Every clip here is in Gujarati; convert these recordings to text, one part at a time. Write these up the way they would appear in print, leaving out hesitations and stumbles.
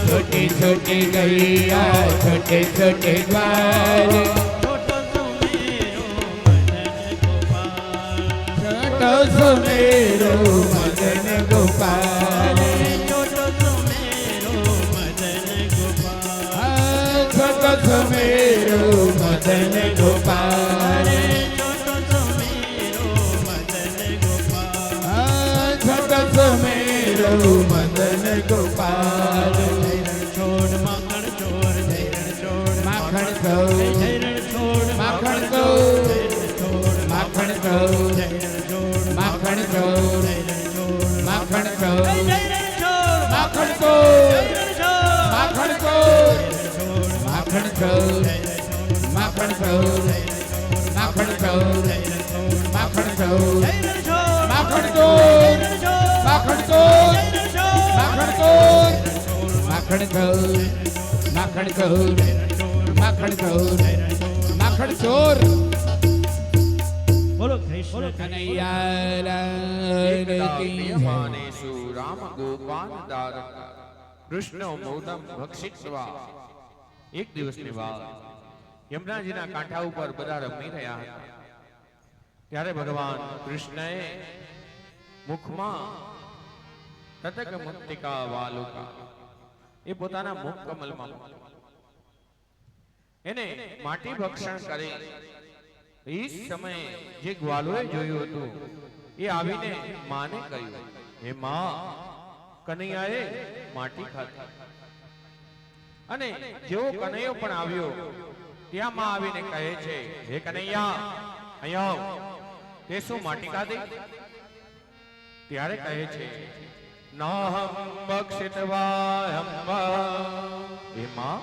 छोटी छोटी गैया छोटे छोटे ग्वाल छोटो सुमेरो मदन गोपाल छोटो सुमेरो मदन गोपाल छोटो सुमेरो मदन गोपाल माखण चोर माखण चोर माखण चोर माखण चोर माखण चोर माखण चोर माखण चोर माखण चोर माखण चोर माखण चोर माखण चोर माखण चोर माखण चोर माखण चोर माखण चोर माखण चोर माखण चोर माखण चोर बोलो कृष्ण कन्हैया मेहमानेषु राम गोपाल दारक कृष्ण मोदम भक्षित्वा एक દિવસની વાત યમુનાજીના કાંઠા ઉપર બધા રમી રહ્યા હતા ત્યારે ભગવાન કૃષ્ણએ મુખમાં તતક મુક્તિકા વાલુકા એ પોતાના મુખ કમલમાં એને માટી ભક્ષણ કરે એ સમયે જે ગ્વાલોએ જોયું હતું એ આવીને માને કહ્યું હે માં કનૈયાએ માટી ખાધી અને જેવો કનૈયો પણ આવ્યો ત્યાં માં આવીને કહે છે હે કનૈયા અહીંયા આવ તે શું માટી ખાધી ત્યારે કહે છે નાહમ બક્ષિતવા હમ હે માં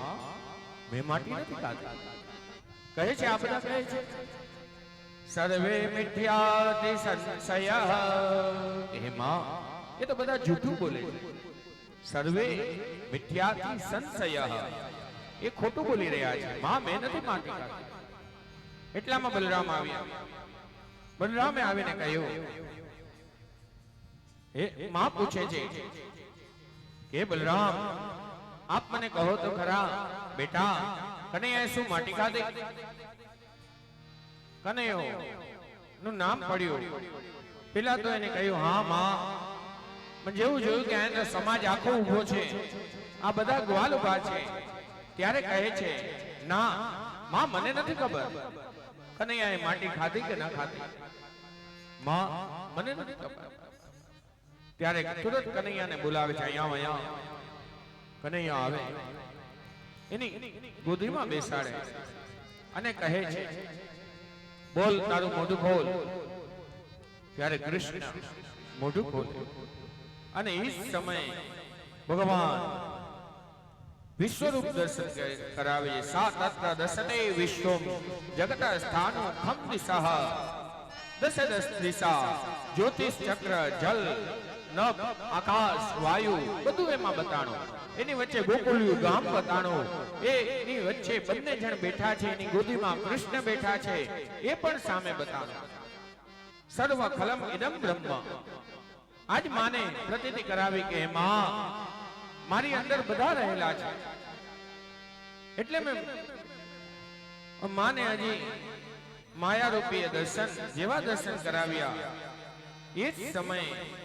મેં માટી નથી ખાધી કહે છે આ બધા કહે છે સર્વે મિથ્યાતિ સંશય હે માં એ તો બધા જૂઠું બોલે છે સર્વે મિથ્યાતિ સંશય એ ખોટું બોલી રહ્યા છે માં મેં નથી માટી ખાધી એટલામાં બલરામ આવ્યા બલરામે આવીને કહ્યું એ માં પૂછે છે કે બલરામ આપ મને કહો તો ખરા બેટા કનૈયાએ શું માટી ખાધી કનૈયો નું નામ પડ્યું પેલા તો એને કહ્યું હા માં પણ જેવું જોયું કે એનો સમાજ આખો ઊભો છે આ બધા ગ્વાલ ઊભા છે ત્યારે કહે છે ના માં મને નથી ખબર કનૈયાએ માટી ખાધી કે ના ખાધી માં મને નથી ખબર ત્યારે તુરંત કનૈયાને બોલાવે છે અહીંયા કનૈયા આવે એની ગોદીમાં બેસાડે અને કહે છે બોલ તારું મોઢું ખોલ ત્યારે કૃષ્ણ મોઢું ખોલે અને એ સમયે ભગવાન વિશ્વરૂપ દર્શન કરાવે સાત અત્ર દશને વિશ્વમ જગત સ્થાનો ખમ દિશા દશ દશ દિશા જ્યોતિષ ચક્ર જલ નભ આકાશ વાયુ બધું એમાં બતાણો એની વચ્ચે ગોકુળિયું ગામ બતાણો એની વચ્ચે બંને જણ બેઠા છે એની ગોદીમાં કૃષ્ણ બેઠા છે એ પણ સામે બતાણો સર્વ ખલમ ઇદમ બ્રહ્મ આજ માને પ્રતીતિ કરાવી કે માં મારી અંદર બધા રહેલા છે એટલે મેં માને હજી માયારૂપી દર્શન જેવા દર્શન કરાવ્યા એ જ સમયે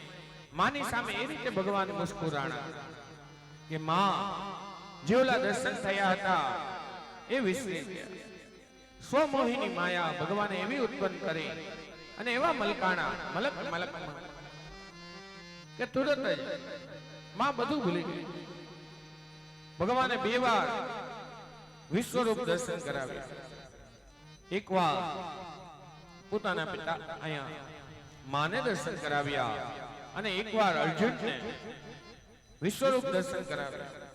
માની સામે એ રીતે ભગવાન મુસ્કુરાણા કે માં જેવલા દર્શન થયા હતા એ વિસરી ગયા સ્વમોહિની માયા ભગવાને એવી ઉત્પન્ન કરી અને એવા મલકાણા મલક કે તુરત જ માં બધું ભૂલી ગઈ ભગવાને બે વાર વિશ્વરૂપ દર્શન કરાવ્યા એકવાર પોતાના પિતા અહીંયા માને દર્શન કરાવ્યા અને એકવાર અર્જુનને વિશ્વરૂપ દર્શન કરાવ્યા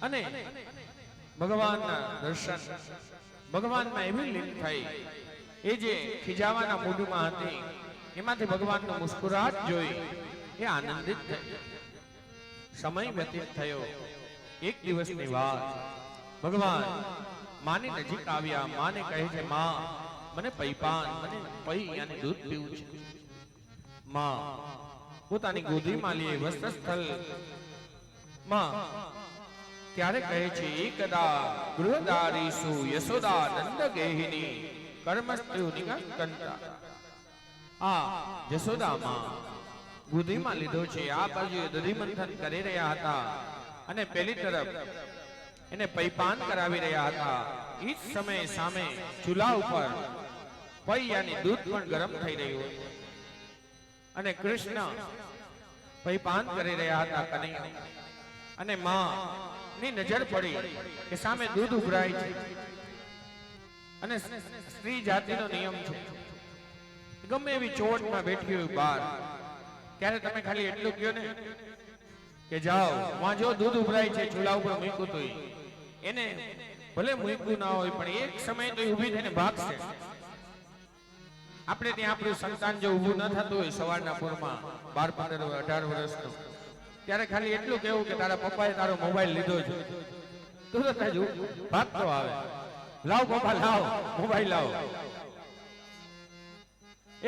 અને ભગવાનના દર્શન ભગવાનમાં એવી લીન થઈ એ જે ખીજાવાના મૂડમાં હતી એમાંથી ભગવાનનો મુસ્કુરાટ જોઈ એ આનંદિત થઈ સમય વ્યતીત થયો એક દિવસની વાત ભગવાન માની નજીક આવ્યા માને કહે છે માં મને પૈપાન મને પૈ અને દૂધ પીવું છે માં પોતાની ગોદીમાં લઈ વસ્ત્રસ્થલ માં ત્યારે કહે છે એકદા ગૃહદારીસુ યશોદા નંદ ગેહિની કર્મસ્ત્યુ નિકંતા. આ યશોદામાં ગોદીમાં લીધો છે. આ બાજુ દધિમંથન કરી રહ્યા હતા અને પેલી તરફ એને પૈપાન કરાવી રહ્યા હતા. એ જ સમયે સામે ચૂલા ઉપર પૈયાની દૂધ પણ ગરમ થઈ રહ્યું અને કૃષ્ણ પૈપાન કરી રહ્યા હતા કનૈયા. અને માં ની નજર પડી કે સામે દૂધ ઉભરાય છે અને સ્ત્રી જાતિનો નિયમ છે ગમે એવી ચોટમાં બેઠી હોય બહાર ત્યારે તમે ખાલી એટલું કહો ને કે જાઓ વાં જો દૂધ ઉભરાય છે ચૂલા ઉપર મૂક્યું તો એને ભલે મૂક્યું ના હોય પણ એક સમય તો ઊભી થઈને ભાગશે. આપણે ત્યાં આપણું સંતાન જો ઊભું ન થતું હોય સવારના પૂરમાં 12, 15, 18 વર્ષનું ત્યારે ખાલી એટલું કેવું કે તારા પપ્પાએ તારો મોબાઈલ લીધો છે તુરંત જ ભાગતો આવે લાવ પપ્પા લાવ મોબાઈલ લાવ.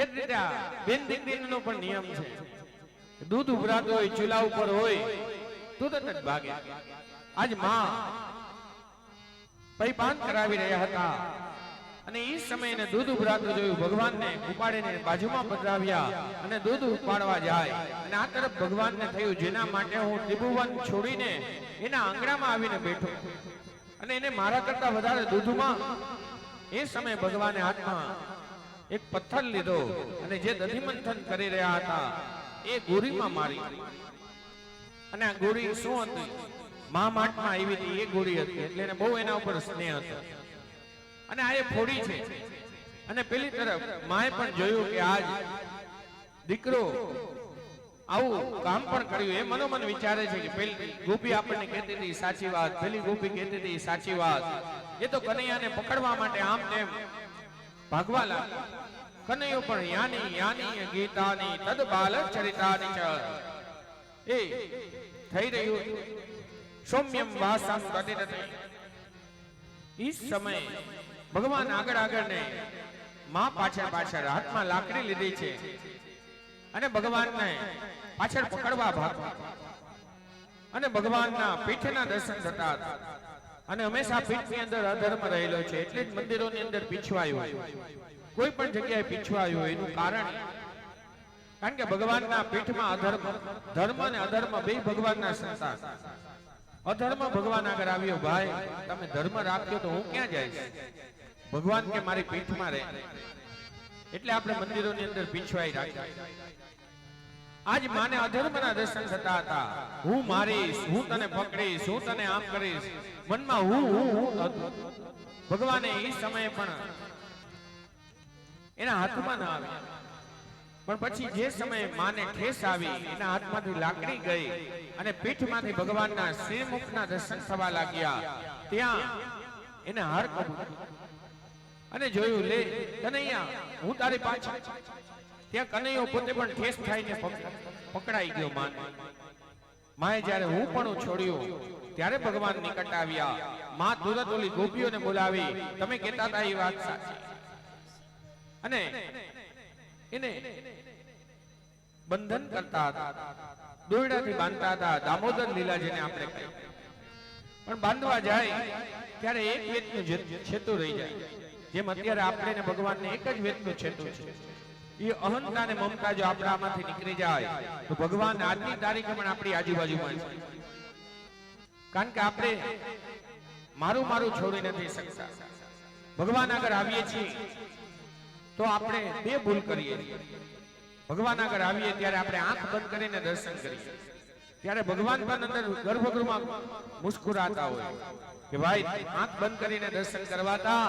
એ જ રીતે બેન દીકરીનો પણ નિયમ છે. દૂધ ઉભરાતું હોય ચૂલા ઉપર હોય તુરંત જ ભાગે. આજ માં પૈપાન કરાવી રહ્યા હતા અને એ સમયે દૂધ ઉભરાતું જોયું. ભગવાનને ઉપાડીને બાજુમાં પધરાવ્યા અને દૂધ ઉપાડવા જાય અને આ તરફ ભગવાનને થયું જેના માટે હું ત્રિભુવન છોડીને એના આંગણામાં આવીને બેઠો અને એને મારા કરતા વધારે દૂધમાં. એ સમયે ભગવાને હાથમાં એક પથ્થર લીધો અને જે દધિમંથન કરી રહ્યા હતા એ ગોરીમાં મારી. અને આ ગોરી શું હતી? મા માટમાં આવી હતી એ ગોરી હતી એટલે એને બહુ એના ઉપર સ્નેહ હતો અને આ એ ફોડી છે. અને પેલી તરફ માએ પણ જોયું કે આજ દીકરો આવું કામ પણ કર્યું. એ મનોમન વિચારે છે કે પેલી ગોપી આપણને કહેતી હતી સાચી વાત, પેલી ગોપી કહેતી હતી સાચી વાત. એ તો કનૈયાને પકડવા માટે આમ તેમ ભાગવા લાગ્યો. કનૈયો પણ યાની યાની ગીતાની તદ બાલ ચરિતાની ચ એ થઈ રહ્યું સૌમ્યમ વાસમ તદિતતે. ઈ સમય ભગવાન આગળ આગળ ને માં પાછળ પાછળ હાથમાં લાકડી લીધી છે અને ભગવાનને પાછળ પકડવા ભાગવા અને ભગવાનના પીઠના દર્શન થતા હતા. અને હંમેશા પીઠની અંદર અધર્મ રહેલો છે એટલે જ મંદિરોની અંદર પીછવાયું. કોઈ પણ જગ્યાએ પીછવાયું એનું કારણ કે ભગવાનના પીઠમાં અધર્મ, ધર્મ અને અધર્મ બે ભગવાનના સંતાન. અધર્મ ભગવાન આગળ આવ્યો, ભાઈ તમે ધર્મ રાખ્યો તો હું ક્યાં જઈશ? ભગવાન કે મારી પીઠમાં રહે. એટલે આપણે મંદિરોની અંદર પીછવાઈ રાખ્યા. આજ માને અધર્મના દર્શન થતા હતા. હું મારીશ, હું તને પકડીશ, હું તને આમ કરીશ, મનમાં હું ભગવાને એ સમયે પણ એના હાથમાં ના આવી. પણ પછી જે સમયે માને ઠેસ આવી, એના હાથમાંથી લાકડી ગઈ અને પીઠમાંથી ભગવાનના શ્રીમુખના દર્શન થવા લાગ્યા. ત્યાં એને હાર કર્યું અને જોયું, લે કનૈયા હું તારી પાછળ. ત્યાં કનૈયો પોતે પણ ઠેસ થઈને પકડાઈ ગયો માને. માએ જ્યારે હું પણ છોડ્યું ત્યારે ભગવાન નિકટ આવ્યા. માં તુરંત ઓલી ગોપીઓને બોલાવી, તમે કહેતા હતા એ વાત સાચી. અને એને બંધન કરતા હતા, દોરડાથી બાંધતા હતા. દામોદર લીલા જેને આપણે કહીએ. પણ બાંધવા જાય ત્યારે એક વેતનું છેતું રહી જાય. જેમ અત્યારે આપણે ભગવાનને એક જ વેતનું છેતું છે. એ અહંતા ને મમતા જો આપણામાંથી નીકળી જાય તો ભગવાન આજની તારીખે પણ આપણી આજુબાજુમાં છે. કારણ કે આપણે મારું મારું છોડી નથી શકતા. ભગવાન આગળ આવીએ છીએ તો આપણે બે ભૂલ કરીએ. ભગવાન આગળ આવીએ ત્યારે આપણે આંખ બંધ કરીને દર્શન કરીએ. ત્યારે ભગવાન પણ અંદર ગર્ભગૃહમાં મુસ્કુરાતા હોય કે ભાઈ આંખ બંધ કરીને દર્શન કરવાતા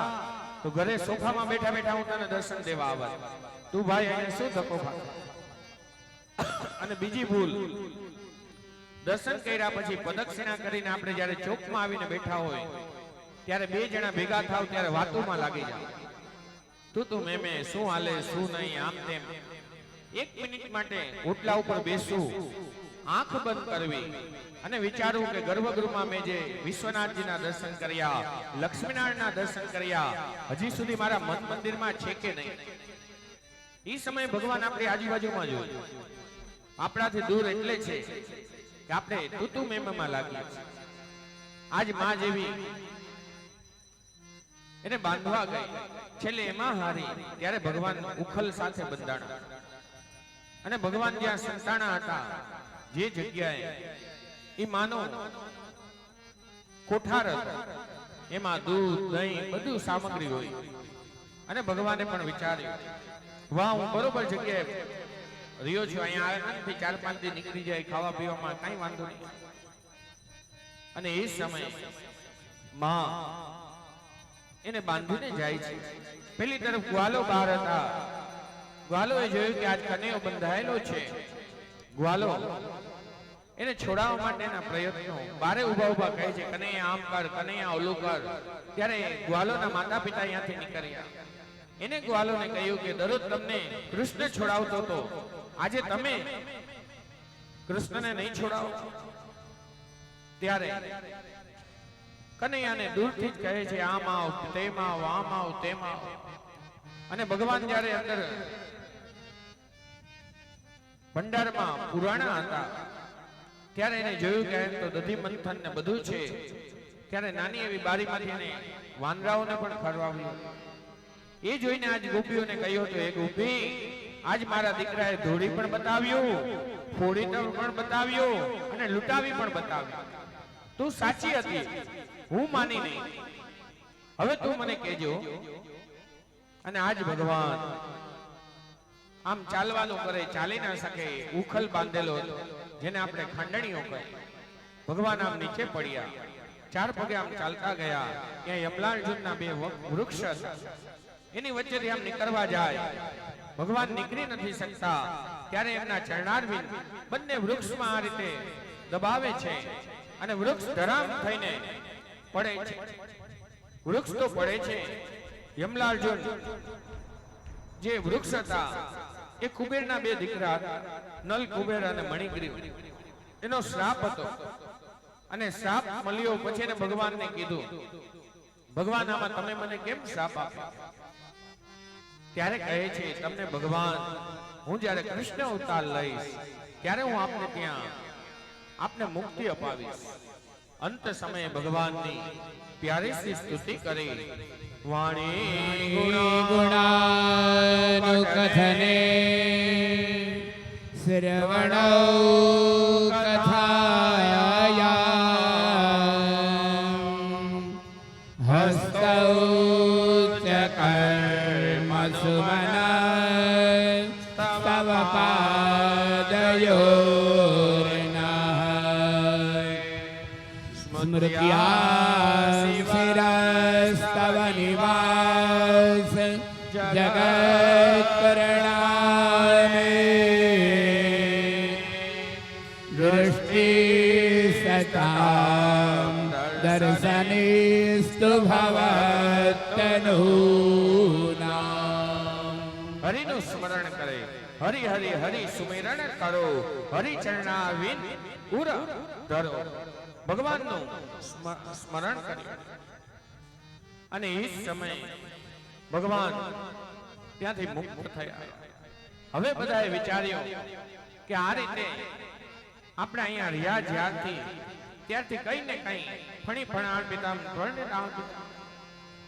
તો ઘરે સોફામાં બેઠા બેઠા હું તને દર્શન દેવા આવત. તું ભાઈ અહીંયા શું ધક્કો ખાતો? અને બીજી ભૂલ, દર્શન કર્યા પછી પ્રદક્ષિણા કરીને આપણે જ્યારે ચોકમાં આવીને બેઠા હોય ત્યારે બે જણા ભેગા થાવ ત્યારે વાતોમાં લાગી જાય. તું મેં શું હાલે શું નહીં આમ તેમ. એક મિનિટ માટે ઓટલા ઉપર બેસવું, આંખ બંધ કરવી અને વિચારવું કે ગર્ભગૃહમાં મેં જે વિશ્વનાથજીના દર્શન કર્યા, લક્ષ્મીનારાયણના દર્શન કર્યા, હજી સુધી મારા મન મંદિરમાં છે કે નહીં. એ સમયે ભગવાન આપણી આજુબાજુમાં જોયું. આપણાથી દૂર એટલે છે કે આપણે તુતુ મેમમાં લાગીએ છીએ. આજ માં જેવી એને બાંધવા ગઈ, છેલ્લે એમાં હારી ત્યારે ભગવાન ઉખલ સાથે બંધાણા. અને ભગવાન જ્યાં સંતાણા હતા જે જગ્યાએ એ માનો કોઠાર હતો, એમાં દૂધ દહીં બધું સામગ્રી હોય. અને ભગવાને પણ વિચાર્યું, વાહ, હું બરોબર જગ્યાએ રહ્યો છું, અહીંયા આવે નથી 4-5 દી નીકળી જાય, ખાવા પીવામાં કઈ વાંધો નહીં. અને એ સમયે માં એને બાંધીને જાય છે. પેલી તરફ ગ્વાલો બહાર હતા. ગ્વાલોએ જોયું કે આજ કનૈયો બંધાયેલો છે. ગ્વાલો એને છોડાવવા માટેના પ્રયત્નો બારે ઉભા ઉભા કહે છે, કનૈયા આમ કર, કનૈયા ઓલું કર. ત્યારે ગ્વાલોના માતા પિતા અહીંયાથી નીકળ્યા. એને ગ્વાલોને કહ્યું કે દરરોજ તમને કૃષ્ણ છોડાવતો હતો, આજે તમે કૃષ્ણને નહીં છોડાવો. ત્યારે કનૈયાને દૂરથી જ કહે છે, આમ આવ, તેમ આવ, આમ આવ, તેમ આવ. અને ભગવાન જ્યારે અંદર ભંડારમાં પુરાણા હતા ત્યારે એને જોયું કે તો દધી મંથન ને બધું છે. ત્યારે નાની એવી બારીમાંથી એને વાંદરાઓને પણ ખરવાવ્યું. એ જોઈને આજ ગોપીઓને કહ્યું હતું, એ ગોપી, આજ મારા દીકરાએ ધોળી પણ બતાવ્યું, ફોડી પણ બતાવ્યું અને લૂંટાવી પણ બતાવ્યું. તું સાચી હતી, હું માની નહીં. હવે તું મને કહેજો. અને આજ ભગવાન આમ ચાલવાનું કરે, ચાલી ના શકે, ઉખલ બાંધેલો જેને આપણે ખાંડણીઓ કહે. ભગવાન આમ નીચે પડ્યા, 4 પગે આમ ચાલતા ગયા. ત્યાં યમલાર્જુનના 2 વૃક્ષ હતા, એની વચ્ચેથી આમ નીકળવા જાય. ભગવાન નીકળી નથી શકતા. ત્યારે એમના ચરણારવિંદ બંને વૃક્ષમાં આ રીતે દબાવે છે અને વૃક્ષ ધરામ થઈને પડે છે. વૃક્ષ તો પડે છે. યમલાર્જુન જે વૃક્ષ હતા એ કુબેરના 2 દીકરા હતા, નલ કુબેર અને મણિગ્રીવ. એનો શ્રાપ હતો અને શ્રાપ મળ્યો પછી એને ભગવાનને કીધું, ભગવાન આમાં તમે મને કેમ શ્રાપ આપ્યો? ત્યારે કહે છે, તમને ભગવાન, હું જ્યારે કૃષ્ણ અવતાર લઈશ ત્યારે હું આપને ત્યાં આપને મુક્તિ અપાવીશ. અંત સમયે ભગવાનની પ્યારી સી સ્તુતિ કરી. વાણી ગુણાનુકથને શ્રવણો કથાયામ હસ્તૌ ચ કર્મસુમન તવ પાદયોર્નઃ સ્મૃત્યા શિરસ્તવ નિવાસ જગત્કરણામે દૃષ્ટિ સતામ દર્શનેસ્તુ ભવત્તનૂનામ. હરિનું સ્મરણ કરે, હરિ હરિ હરિ સુમેરણ કરો, હરિ ચરણારવિંદ ઉર ધરો. ભગવાનનું સ્મરણ કર્યું અને એ સમયે ભગવાન ત્યાંથી મુક્ત થયા. હવે બધાએ વિચાર્યું કે આ રીતે આપણે અહીંયા રહ્યા જ્યારથી ત્યારથી કઈ ને કઈ ફણી ફણાણ પિતામ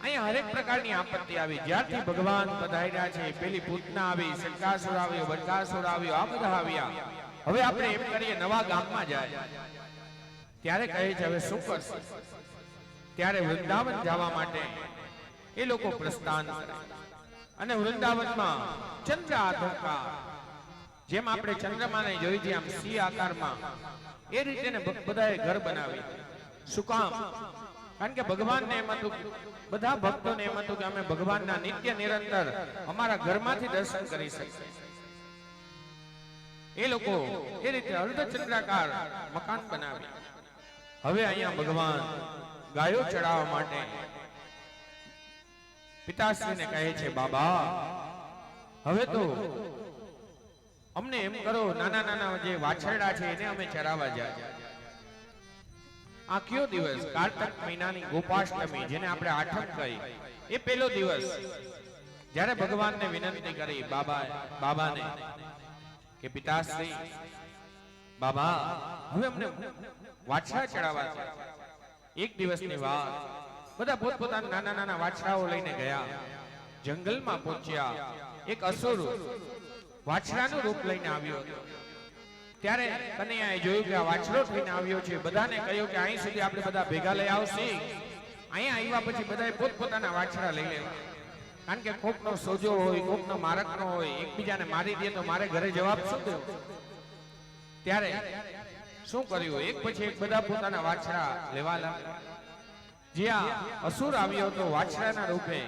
અહીંયા હરેક પ્રકારની આપત્તિ આવી. જ્યારથી ભગવાન પધાર્યા છે, પેલી પૂતના આવી, શંકાસુર આવ્યો, બનકાસુર આવ્યો, આ બધા આવ્યા. હવે આપણે એમ કરીએ નવા ગામમાં જાય. ત્યારે કહે છે, હવે શું કરશે? ત્યારે વૃંદાવન જવા માટે એ લોકો પ્રસ્થાન કરે અને વૃંદાવનમાં ચંદ્ર આધાર, જેમ આપણે ચંદ્રમાને જોઈ છે આમ સી આકારમાં, એ રીતે બધાએ ઘર બનાવી. શું કામ? કારણ કે ભગવાનને એમ હતું, બધા ભક્તોને એમ હતું કે અમે ભગવાનના નિત્ય નિરંતર અમારા ઘરમાંથી દર્શન કરી શકીએ. એ લોકો એ રીતે અર્ધચંદ્રાકાર મકાન બનાવી. હવે અહીંયા ભગવાન ગાયો ચડાવવા માટે પિતાશ્રીને કહે છે, બાબા હવે તો અમને એમ કરો, નાના નાના જે વાછરડા છે એને અમે ચરાવવા જાય. આ કયો દિવસ? કાર્તક મહિનાની ગોપાષ્ટમી, જેને આપણે આઠમ કહી, એ પહેલો દિવસ. જ્યારે ભગવાનને વિનંતી કરી બાબાને કે પિતાશ્રી બાબા હવે અમને વાછરા ચડાવવા છે. એક દિવસની વાત બધા પોતપોતાના નાના નાના વાછરાઓ લઈને ગયા. જંગલમાં પહોંચ્યા. એક અસુર વાછરાનું રૂપ લઈને આવ્યો હતો. ત્યારે કનૈયાએ જોયું કે આ વાછરો થઈને આવ્યો છે. બધાને કહ્યું કે અહીં સુધી આપણે બધા ભેગા લઈ આવશે. અહીંયા આવ્યા પછી બધાએ પોતપોતાના વાછરા લઈ લેવા. કારણ કે કોકનો સોજો હોય, કોકનો મારકનો હોય, એકબીજાને મારી દે તો મારે ઘરે જવાબ શું દેવો? ત્યારે શું કર્યું? એક પછી એક બધા પોતાના વાછરા લેવા લાગ્યા. જ્યાં અસુર આવ્યો હતો વાછરાના રૂપે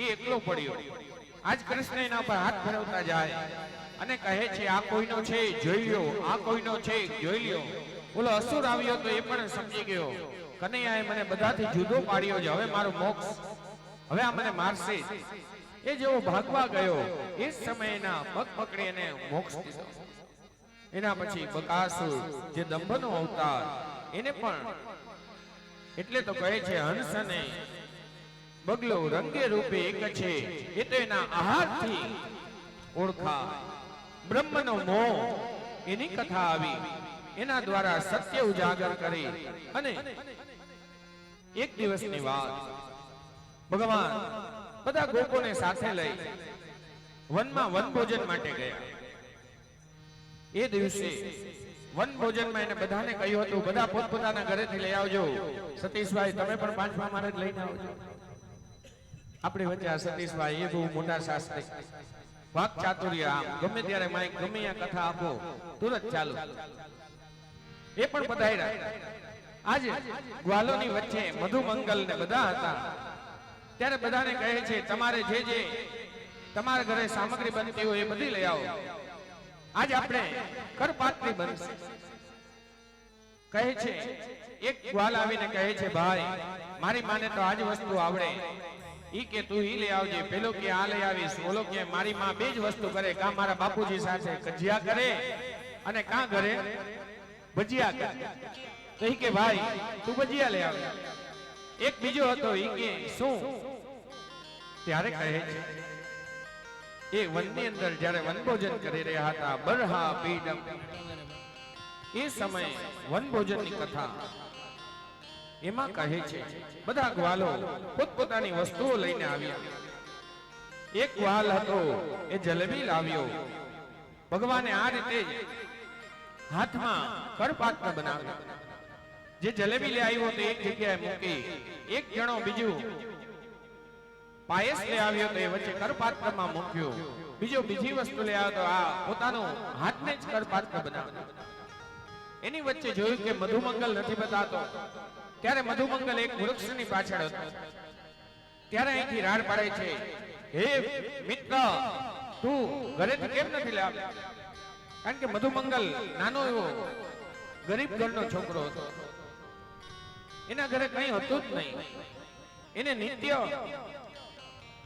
એ એકલો પડ્યો. આજ કૃષ્ણ એના પર હાથ ફેરવતા જાય અને કહે છે આ કોઈનો છે જોઈ લ્યો, આ કોઈનો છે જોઈ લ્યો. બોલો અસુર આવ્યો તો એ પણ સમજી ગયો કનૈયાએ મને બધાથી જુદો પાડ્યો છે, હવે મારો મોક્ષ, હવે આ મને મારશે. એ જેવો ભાગવા ગયો એ જ સમયે એના પગ પકડી એને મોક્ષ દીધો. એના પછી બકાસુર જે દંભનો અવતાર એને પણ એટલે તો કહે છે હંસ અને બગલો રંગે રૂપે એક છે, એ તો એના આહારથી ઓળખા. બ્રહ્મનો મોહ એની કથા આવી, એના દ્વારા સત્ય ઉજાગર કરી. અને એક દિવસની વાત ભગવાન બધા ગોપોને સાથે લઈ વનમાં વનભોજન માટે ગયા. એ દિવસે વનભોજનમાં એને બધાને કહ્યું હતું બધા પોતપોતાના ઘરેથી લઈ આવજો. સતીશભાઈ તમે પણ પાંચમા મારે જ લઈને આવજો. આપણી વચ્ચે આ સતીશભાઈ એ બહુ મોટા શાસ્ત્રી, વાક ચાતુર્ય, આમ ગમે ત્યારે માઇક ગમે ત્યાં કથા આપો તુરંત ચાલુ. એ પણ પધાર્યા. આજે ગ્વાલોની વચ્ચે મધુમંગલ ને બધા હતા. ત્યારે બધાને કહે છે તમારે જે જે તમારા ઘરે સામગ્રી બનતી હોય એ બધી લઈ આવો. આજ આપણે કરપાત્રી બનશે. કહે છે એક ગ્વાલ આવીને કહે છે ભાઈ મારી માને તો આજ વસ્તુ આવડે, ઈ કે તું ઈ લઈ આવજે, પેલો કે આ લઈ આવીશ, ઓલો કે મારી માં બે જ વસ્તુ કરે, કાં મારા બાપુજી સાથે કજિયા કરે અને કાં ઘરે ભજીયા કરે. તો ઈ કે ભાઈ તું ભજીયા લઈ આવે. એક બીજો હતો ઈ કે શું? ત્યારે કહે છે એ વનની અંદર જ્યારે વનભોજન કરી રહ્યા હતા બરહા પીડમ, એ સમયે વનભોજનની કથા એમાં કહે છે બધા ગ્વાલો પોતપોતાની વસ્તુઓ લઈને આવ્યા. એક ગ્વાલ હતો એ જલેબી લાવ્યો. ભગવાને આ રીતે હાથમાં કરપાત્ર બનાવ્યો. જે જલેબી લઈ આવ્યો તો એક જગ્યાએ મૂકી, એક જણો બીજું પાયસ લઈ આવ્યો તો એ વચ્ચે કરપાત્રમાં મૂક્યો, બીજો બીજી વસ્તુ લઈ આવ્યો તો આ પોતાનો હાથને જ કરપાત્ર બનાવ્યો. એની વચ્ચે જોયું કે મધુમંગલ નથી બતાતો. ત્યારે મધુમંગલ એક વૃક્ષની પાછળ હતો. ત્યારે અહીંથી રાડ પાડે છે હે મિત્ર તું ઘરેથી કેમ નથી લાવ્યો? કારણ કે મધુમંગલ નાનો એવો ગરીબ ઘરનો છોકરો હતો. એના ઘરે કઈ હતું જ નહીં. એને નિત્ય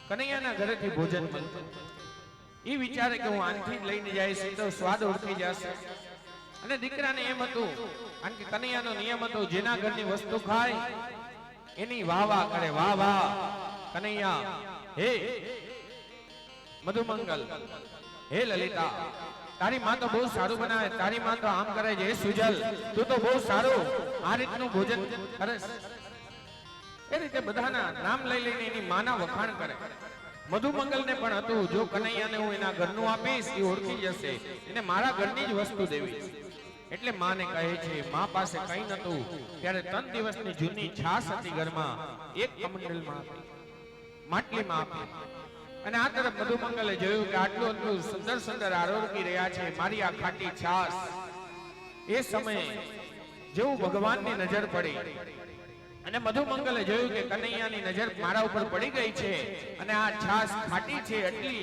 કનૈયાના ઘરેથી ભોજન મળતું. એ વિચારે કે હું આનથી લઈને જઈશ તો સ્વાદ ઓળખી જશે. અને દીકરાને એમ હતું કારણ કે કનૈયાનો નિયમ હતો જેના ઘરની વસ્તુ ખાય એની વાહ વાહ કરે. વાહ વાહ કનૈયા, હે મધુમંગલ, હે લલિતા, તારી માં તો બહુ સારું બનાવે, તારી માં તો આમ કરે છે, હે સુજલ તું તો બહુ સારું આ રીતનું ભોજન કરે. એ રીતે બધાના નામ લઈ લઈને એની માના વખાણ કરે. મધુમંગલને પણ હતું જો કનૈયાને હું એના ઘરનું આપીશ એ ઓળખી જશે, એને મારા ઘરની જ વસ્તુ દેવી. એટલે માને કહે છે મા પાસે કઈ નતું ત્યારે 3 દિવસની જૂની છાશ હતી ઘરમાં, એક કમંડલમાં આપી, માટલીમાં આપી. અને આ તરફ મધુમંગલે જોયું કે આટલું આટલું સુંદર સુંદર આરોગી રહ્યા છે મારી આ ખાટી છાશ. એ સમયે જેવું ભગવાનની નજર પડી અને મધુમંગલે જોયું કે કનૈયાની નજર મારા ઉપર પડી ગઈ છે અને આ છાશ ખાટી છે એટલી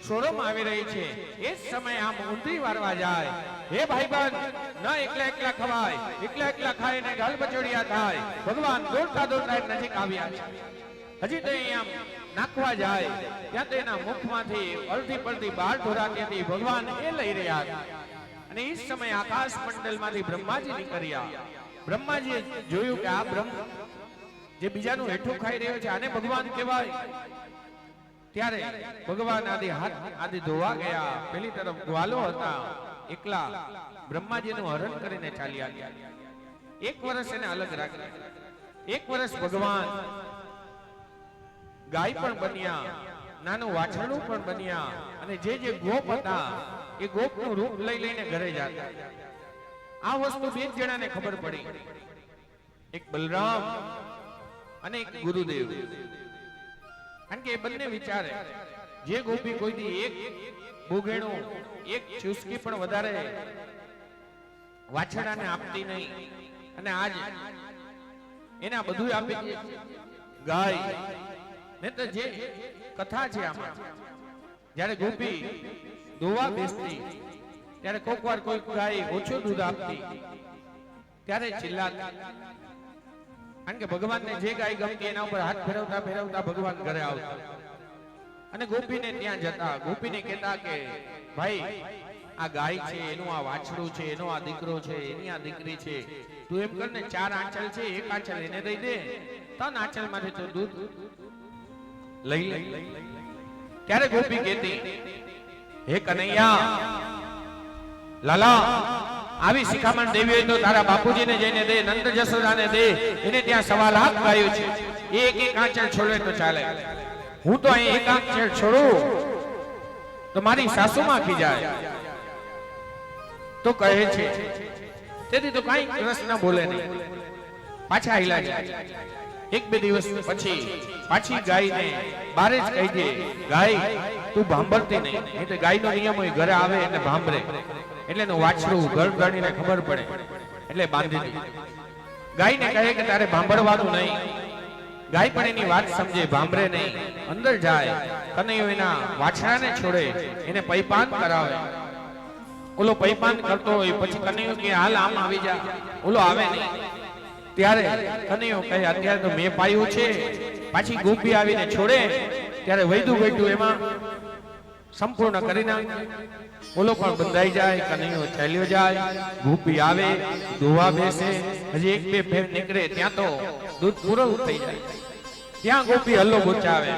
શોરોમાં આવી રહી છે. એ જ સમયે આમ ઊંધી વારવા જાય, હે ભાઈબંધ ન એકલા એકલા ખવાય, એકલા એકલા ખાઈને ગાલ બચોડિયા થાય. ભગવાન દોડતા દોડતા નજીક આવ્યા છે. હજી તો આમ નાખવા જાય ત્યાં તો એના મુખમાંથી અડધી પડધી બહાર ઢોરાતી હતી. ભગવાન એ લઈ રહ્યા હતા. અને એ સમયે આકાશ મંડળમાંથી બ્રહ્માજી નીકળ્યા. બ્રહ્માજીએ જોયું કે આ બ્રહ્મ જે બીજાનું હેઠું ખાઈ રહ્યો છે આને ભગવાન કહેવાય. ત્યારે ભગવાન આદિ ધોવા ગયા. પેલી તરફ ગ્વાલો હતા, એકલા બ્રહ્માજીનું હરણ કરીને ચાલ્યા ગયા. એક વર્ષ એને અલગ રાખ્યા. એક વર્ષ ભગવાન ગાય પણ બન્યા, નાનું વાછરડું પણ બન્યા, અને જે ગોપ હતા એ ગોપનું રૂપ લઈ લઈને ઘરે જતા. આ વસ્તુ બે જણાને ખબર પડી, એક બલરામ અને એક ગુરુદેવ. કારણ કે એ બંને વિચારે, જે ગોપી કોઈ દી એક બોગેણું, એક ચૂસકી પણ વધારે વાછરડાને આપતી નહીં, અને આજ એના બધું આપી દે ગાય. ને તો જે કથા છે આમાં, જ્યારે ગોપી દોવા બેસતી ત્યારે કોક વાર કોઈ ગાય ઓછું દૂધ આપતી ત્યારે ચિલ્લાતી. કારણ કે ભગવાનને જે ગાય ગમતી એના ઉપર હાથ ફેરવતા ફેરવતા ભગવાન ઘરે આવતા, અને ગોપીને ત્યાં જતા. ગોપીને કહેતા કે ભાઈ, આ ગાય છે, એનું આ વાછડું છે, એનો આ દીકરો છે, એની આ દીકરી છે, તું એમ કર ને 4 આંચલ છે, એક આંચલ એને દઈ દે, 3 આંચલ માંથી તો દૂધ લઈ લે. ત્યારે ગોપી કહેતી, હે કનૈયા લાલા, આવી શિખામણ દેવી હોય તો તારા બાપુજીને જઈને દે, નંદ જશોદાને દે. એને ત્યાં 1.25 લાખ ગાયો છે, એક એક આંચળ છોડે તો ચાલે. હું તો અહીં એક આંચળ છોડું તો મારી સાસુમાં ખીજાય. તો કહે છે, તેથી તો કાંઈ કૃષ્ણ બોલે નહીં, પાછા આયલા જાય. 1-2 દિવસ પછી પાછી ગાયને બારે જ કહી દે, ગાય તું ભાંભરતી નહીં. એટલે ગાયનો નિયમ હોય, ઘરે આવે એટલે ભાંભરે, એટલે એનું વાછડું ઘર ગણીને ખબર પડે એટલે બાંધી દે. ગાયને કહે કે તારે ભાંભરવાનું નહીં. ગાય પણ એની વાત સમજે, ભાંભરે નહીં, અંદર જાય. કનૈયો એના વાછડાને છોડે, એને પૈપાન કરાવે. ઓલો પૈપાન કરતો હોય, પછી કનૈયો કે હાલ આમ આવી જા, ઓલો આવે નહીં. ત્યારે કનૈયો કહે, અત્યારે તો મેં પાયું છે. પાછી ગોપી આવીને છોડે ત્યારે વૈદું ગઈતું એમાં સંપૂર્ણ કરી નાખે. ઓલો પણ બંધાઈ જાય, કનૈયો ચાલ્યો જાય. ગોપી આવે, દોવા બેસે, હજી 1-2 ફેર નીકળે ત્યાં તો દૂધ પૂરું થઈ જાય. ત્યાં ગોપી હલ્લો બોચાવે,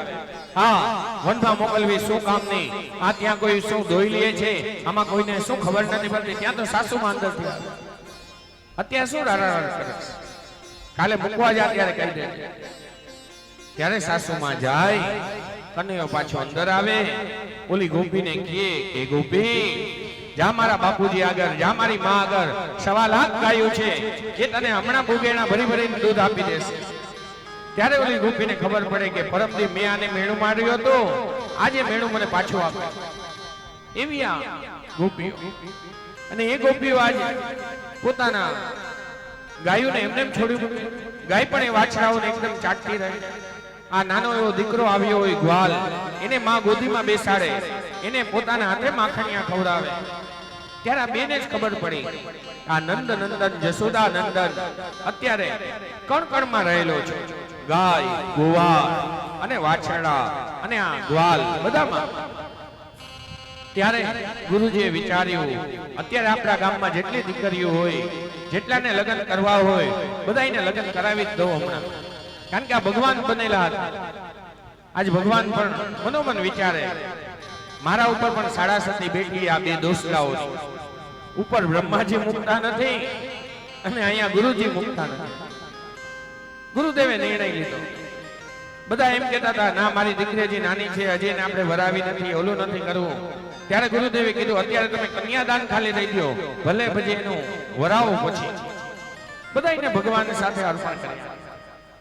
હા વનમાં મોકલવી શું કામની, આ ત્યાં કોઈ શું ધોઈ લે છે, આમાં કોઈને શું ખબર નથી પડતી. ત્યાં તો સાસુમાં અંદરથી આવે, અત્યારે શું રાડા કરે, કાલે મૂકવા જા ત્યારે કહી દે. ત્યારે સાસુમાં જાય, કનૈયો પાછો અંદર આવે. ઓલી ગોપીને કહે કે ગોપી, જા મારા બાપુજી આગળ, જા મારી માં આગળ, 1.25 લાખ ગાયો છે, એ તને હમણાં ભૂગેણા ભરી ભરીને દૂધ આપી દેશે. ત્યારે ઓલી ગોપીને ખબર પડે કે પરમદી મેં આને મેણું માર્યો હતો, આજે મેણું મને પાછું આપે. એવી આ ગોપીઓ. અને એ ગોપીઓ આજે પોતાના ગાયોને એમને છોડ્યું. ગાય પણ એ વાછરાઓને એકદમ ચાટતી રહે. આ નાનો એવો દીકરો આવ્યો હોય ગ્વાલ, એને માં ગોદીમાં બેસાડે, એને પોતાના હાથે માખણિયા ખવડાવે. ત્યારે આ બેને જ ખબર પડી, આ નંદ નંદન જશોદા નંદન અત્યારે કણ કણમાં રહેલો છે. ગાય, ગોવા અને વાછરડા અને આ ગ્વાલ બધામાં. ત્યારે ગુરુજીએ વિચાર્યું, અત્યારે આપણા ગામમાં જેટલી દીકરીઓ હોય, જેટલાને લગ્ન કરવા હોય, બધાને લગ્ન કરાવી જ દઉં હમણાં. કારણ કે આ ભગવાન બનેલા હતા. આજ ભગવાન પણ મનોમન વિચારે, મારા ઉપર પણ 67 બેટી આ 2 દોસલાઓની ઉપર બ્રહ્માજી મુકતા નથી અને અહીંયા ગુરુજી મુકતા નથી. ગુરુદેવે નિર્ણય લીધો. બધા એમ કહેતા હતા, ના મારી દીકરી હજી નાની છે, હજી એને આપણે વરાવી નથી, ઓલું નથી કરવું. ત્યારે ગુરુદેવે કીધું, અત્યારે તમે કન્યાદાન ખાલી દઈ દો, ભલે પછી એનું વરાવો પછી. બધા એને ભગવાન સાથે અર્પણ કર્યા.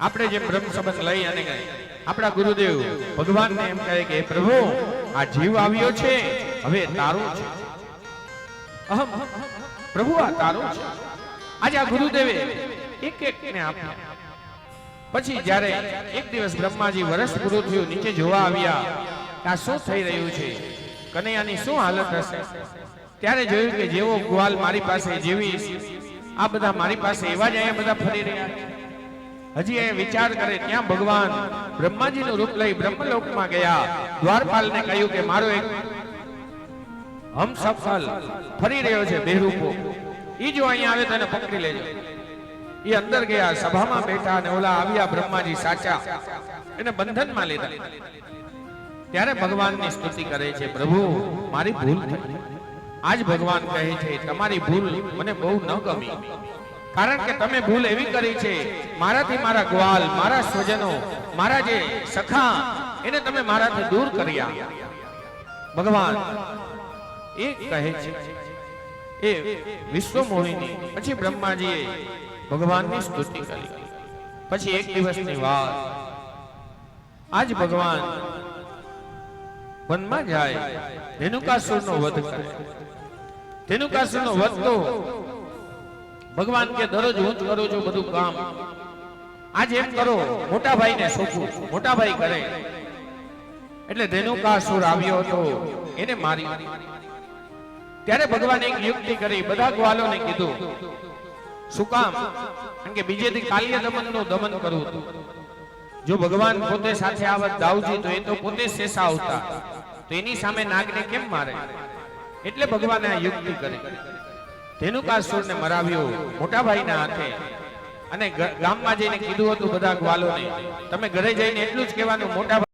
આપણે જે બ્રહ્મ સંબંધ લઈ અને આપણા ગુરુદેવ ભગવાનને એમ કહે કે પ્રભુ, આ જીવ આવ્યો છે, હવે તારો છે. અહમ પ્રભુ, આ તારો છે. આજે આ ગુરુદેવે એક એક ને આપ્યા. પછી જ્યારે એક દિવસ બ્રહ્માજી વર્ષ પૂરું થયું, નીચે જોવા આવ્યા કે આ શું થઈ રહ્યું છે, કનૈયાની શું હાલત હશે. ત્યારે જોયું કે જેવો ગ્વાલ મારી પાસે, જેવી આ બધા મારી પાસે, એવા જ અહીંયા બધા ફરી રહ્યા. હજી એ વિચાર કરે, ત્યાં ભગવાન બ્રહ્માજીનું રૂપ લઈ બ્રહ્મલોકમાં ગયા. દ્વારપાલને કહ્યું કે મારો એક હમસફલ ફરી રહ્યો છે બેરૂપો, ઈ જો અહીંયા આવે તો એને પકડી લેજો. એ અંદર ગયા, સભામાં બેઠા, અને ઓલા આવ્યા બ્રહ્માજી સાચા, એને બંધનમાં લીધા. ત્યારે ભગવાનની સ્તુતિ કરે છે, પ્રભુ મારી ભૂલ થઈ. આજ ભગવાન કહે છે તમારી ભૂલ મને બહુ ન ગમી, કારણ કે તમે ભૂલ એવી કરી છે, મારાથી મારા ગ્વાલ, મારા સ્વજનો, મારા જે સખા એને તમે મારાથી દૂર કર્યા. ભગવાન એ કહે છે એ વિશ્વમોહિની. પછી બ્રહ્માજીએ ભગવાનની સ્તુતિ કરી. પછી એક દિવસની વાત, આજ ભગવાન વનમાં જાય, ધેનુકાસુરનો વધ કરે. ધેનુકાસુરનો વધ તો ભગવાન કે દરરોજ હું જ કરું છું બધું કામ, આજ એમ કરો મોટા ભાઈને સોંપું, મોટા ભાઈ કરે. એટલે ધેનુકાસુર આવ્યો હતો, એને મારી. ત્યારે ભગવાન એક યુક્તિ કરી, બધા ગ્વાલોને કીધું. શું કામ? કારણ કે બીજેથી કાલ્ય દમનનું દમન કરવું હતું. જો ભગવાન પોતે સાથે આવત દાઉજી તો એ તો પોતે શેષા આવતા, તો એની સામે નાગને કેમ મારે? એટલે ભગવાને આ યુક્તિ કરી. ધેનુકાસુરને મરાવ્યો મોટા ભાઈના હાથે. અને ગામમાં જઈને કીધું હતું બધા ગ્વાલોને, તમે ઘરે જઈને એટલું જ કહેવાનું, મોટા